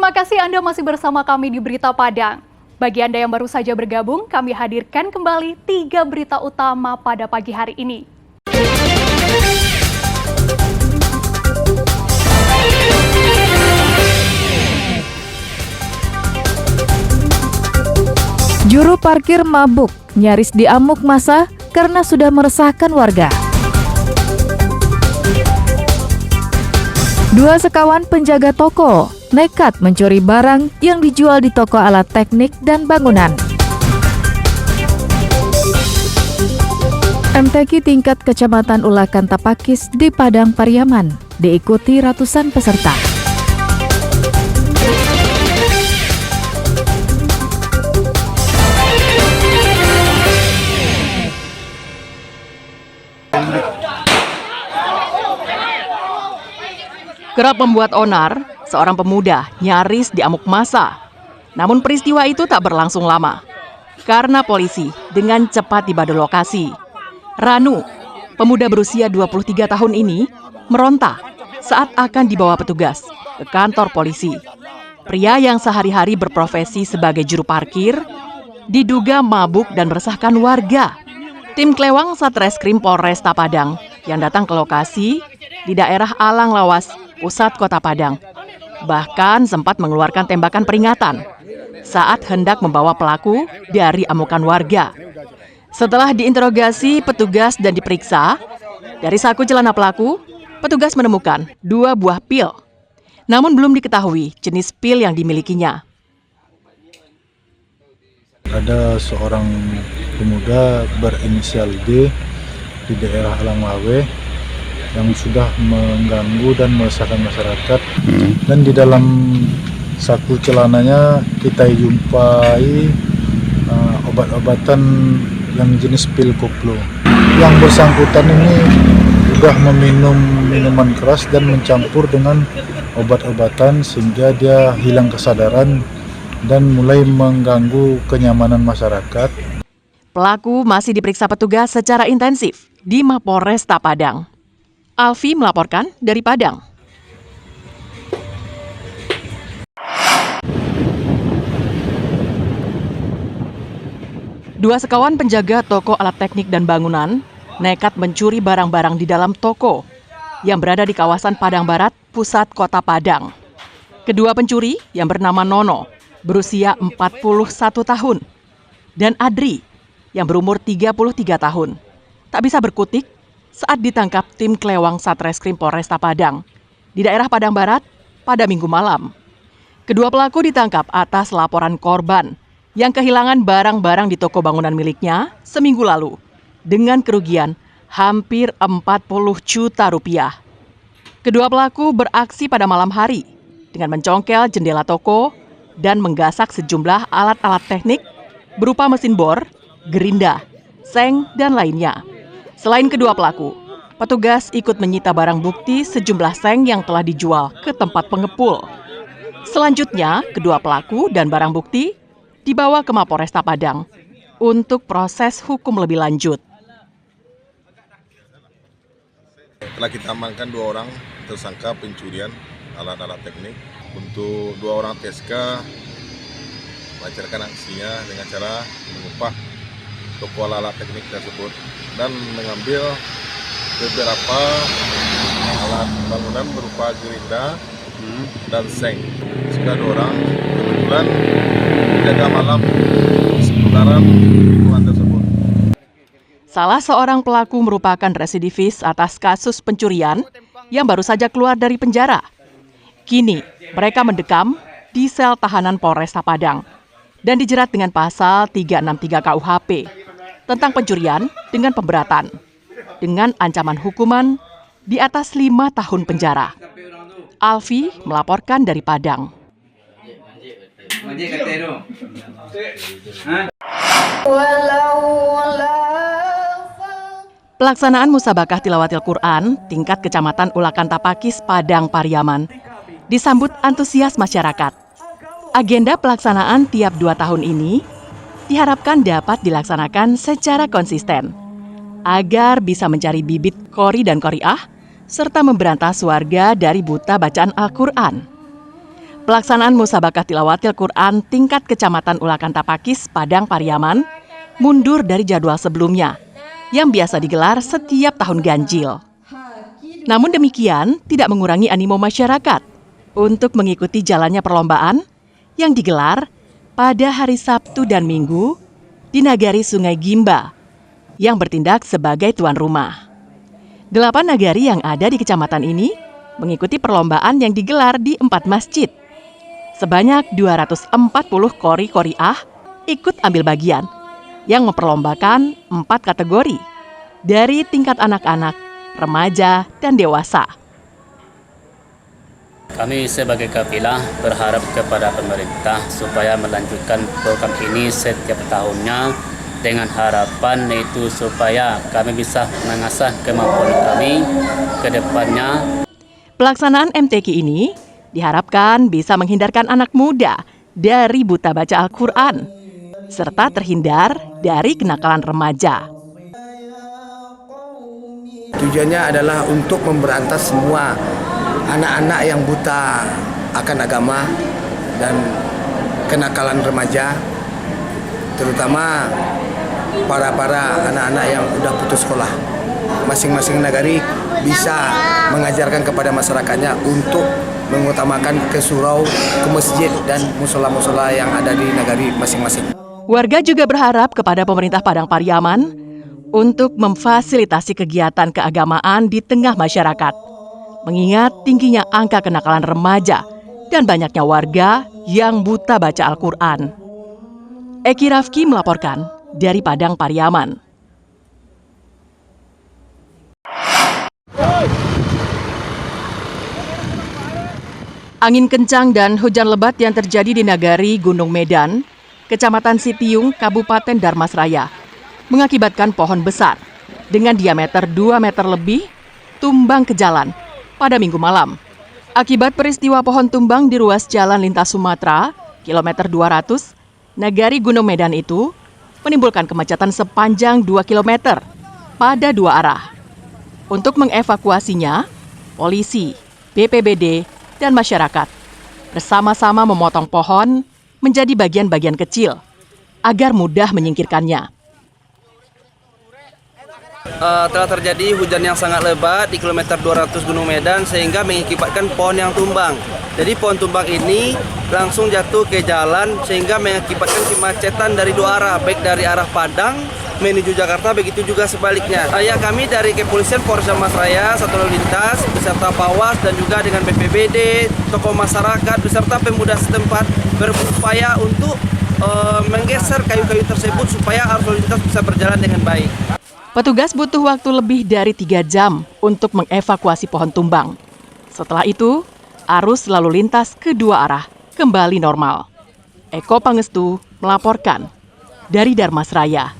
Terima kasih Anda masih bersama kami di Berita Padang. Bagi Anda yang baru saja bergabung, kami hadirkan kembali 3 berita utama pada pagi hari ini. Juru parkir mabuk, nyaris diamuk massa karena sudah meresahkan warga. 2 sekawan penjaga toko nekat mencuri barang yang dijual di toko alat teknik dan bangunan. MTQ tingkat Kecamatan Ulakan Tapakis di Padang Pariaman diikuti ratusan peserta. Kerap membuat onar, seorang pemuda nyaris diamuk massa. Namun peristiwa itu tak berlangsung lama, karena polisi dengan cepat tiba di lokasi. Ranu, pemuda berusia 23 tahun ini, meronta saat akan dibawa petugas ke kantor polisi. Pria yang sehari-hari berprofesi sebagai juru parkir, diduga mabuk dan meresahkan warga. Tim Klewang Satreskrim Polresta Padang yang datang ke lokasi di daerah Alang Lawas, pusat kota Padang, bahkan sempat mengeluarkan tembakan peringatan saat hendak membawa pelaku dari amukan warga. Setelah diinterogasi petugas dan diperiksa, dari saku celana pelaku, petugas menemukan 2 buah pil. Namun belum diketahui jenis pil yang dimilikinya. Ada seorang pemuda berinisial D di daerah Alang Lawe yang sudah mengganggu dan meresahkan masyarakat. Dan di dalam saku celananya kita jumpai obat-obatan yang jenis pil koplo. Yang bersangkutan ini sudah meminum minuman keras dan mencampur dengan obat-obatan sehingga dia hilang kesadaran dan mulai mengganggu kenyamanan masyarakat. Pelaku masih diperiksa petugas secara intensif di Mapolresta Padang. Alfi melaporkan dari Padang. Dua sekawan penjaga toko alat teknik dan bangunan nekat mencuri barang-barang di dalam toko yang berada di kawasan Padang Barat, pusat kota Padang. Kedua pencuri yang bernama Nono, berusia 41 tahun, dan Adri, yang berumur 33 tahun, tak bisa berkutik saat ditangkap tim Klewang Satreskrim Polresta Padang di daerah Padang Barat pada Minggu malam. Kedua pelaku ditangkap atas laporan korban yang kehilangan barang-barang di toko bangunan miliknya seminggu lalu dengan kerugian hampir 40 juta rupiah. Kedua pelaku beraksi pada malam hari dengan mencongkel jendela toko dan menggasak sejumlah alat-alat teknik berupa mesin bor, gerinda, seng, dan lainnya. Selain kedua pelaku, petugas ikut menyita barang bukti sejumlah seng yang telah dijual ke tempat pengepul. Selanjutnya, kedua pelaku dan barang bukti dibawa ke Mapolresta Padang untuk proses hukum lebih lanjut. Telah kita amankan 2 orang tersangka pencurian alat-alat teknik. Untuk 2 orang TSK melancarkan aksinya dengan cara mengupah toko alat teknik tersebut dan mengambil beberapa alat bangunan berupa gerinda dan seng. Sudah 2 orang kebetulan jaga malam seputaran lingkungan tersebut. Salah seorang pelaku merupakan residivis atas kasus pencurian yang baru saja keluar dari penjara. Kini mereka mendekam di sel tahanan Polresta Padang dan dijerat dengan pasal 363 KUHP tentang pencurian dengan pemberatan, dengan ancaman hukuman di atas 5 tahun penjara. Alfi melaporkan dari Padang. Pelaksanaan musabakah tilawatil Quran tingkat Kecamatan Ulakan Tapakis, Padang Pariaman disambut antusias masyarakat. Agenda pelaksanaan tiap 2 tahun ini diharapkan dapat dilaksanakan secara konsisten agar bisa mencari bibit qori dan qoriah serta memberantas warga dari buta bacaan Al-Quran. Pelaksanaan musabakah tilawatil Quran tingkat Kecamatan Ulakan Tapakis, Padang Pariaman mundur dari jadwal sebelumnya yang biasa digelar setiap tahun ganjil. Namun demikian tidak mengurangi animo masyarakat untuk mengikuti jalannya perlombaan yang digelar pada hari Sabtu dan Minggu di Nagari Sungai Gimba yang bertindak sebagai tuan rumah. 8 nagari yang ada di kecamatan ini mengikuti perlombaan yang digelar di 4 masjid. Sebanyak 240 qori-qoriah ikut ambil bagian yang memperlombakan 4 kategori dari tingkat anak-anak, remaja, dan dewasa. Kami sebagai kafilah berharap kepada pemerintah supaya melanjutkan program ini setiap tahunnya dengan harapan yaitu supaya kami bisa mengasah kemampuan kami ke depannya. Pelaksanaan MTQ ini diharapkan bisa menghindarkan anak muda dari buta baca Al-Quran, serta terhindar dari kenakalan remaja. Tujuannya adalah untuk memberantas semua anak-anak yang buta akan agama dan kenakalan remaja, terutama para anak-anak yang sudah putus sekolah. Masing-masing nagari bisa mengajarkan kepada masyarakatnya untuk mengutamakan ke surau, ke masjid, dan musola-musola yang ada di nagari masing-masing. Warga juga berharap kepada pemerintah Padang Pariaman untuk memfasilitasi kegiatan keagamaan di tengah masyarakat, mengingat tingginya angka kenakalan remaja dan banyaknya warga yang buta baca Al-Quran. Eki Rafki melaporkan dari Padang Pariaman. Angin kencang dan hujan lebat yang terjadi di Nagari Gunung Medan, Kecamatan Sitiung, Kabupaten Darmasraya, mengakibatkan pohon besar dengan diameter 2 meter lebih tumbang ke jalan pada Minggu malam. Akibat peristiwa pohon tumbang di ruas Jalan Lintas Sumatera, kilometer 200, Nagari Gunung Medan itu menimbulkan kemacetan sepanjang 2 km pada 2 arah. Untuk mengevakuasinya, polisi, BPBD, dan masyarakat bersama-sama memotong pohon menjadi bagian-bagian kecil agar mudah menyingkirkannya. Telah terjadi hujan yang sangat lebat di kilometer 200 Gunung Medan sehingga mengakibatkan pohon yang tumbang. Jadi pohon tumbang ini langsung jatuh ke jalan sehingga mengakibatkan kemacetan dari 2 arah, baik dari arah Padang menuju Jakarta, begitu juga sebaliknya. Kami dari Kepolisian Polres Darmasraya, Satuan Lalu Lintas, beserta Pawas dan juga dengan BPBD, tokoh masyarakat, beserta pemuda setempat berupaya untuk menggeser kayu-kayu tersebut supaya arus lalu lintas bisa berjalan dengan baik. Petugas butuh waktu lebih dari 3 jam untuk mengevakuasi pohon tumbang. Setelah itu, arus lalu lintas kedua arah kembali normal. Eko Pangestu melaporkan dari Darmasraya.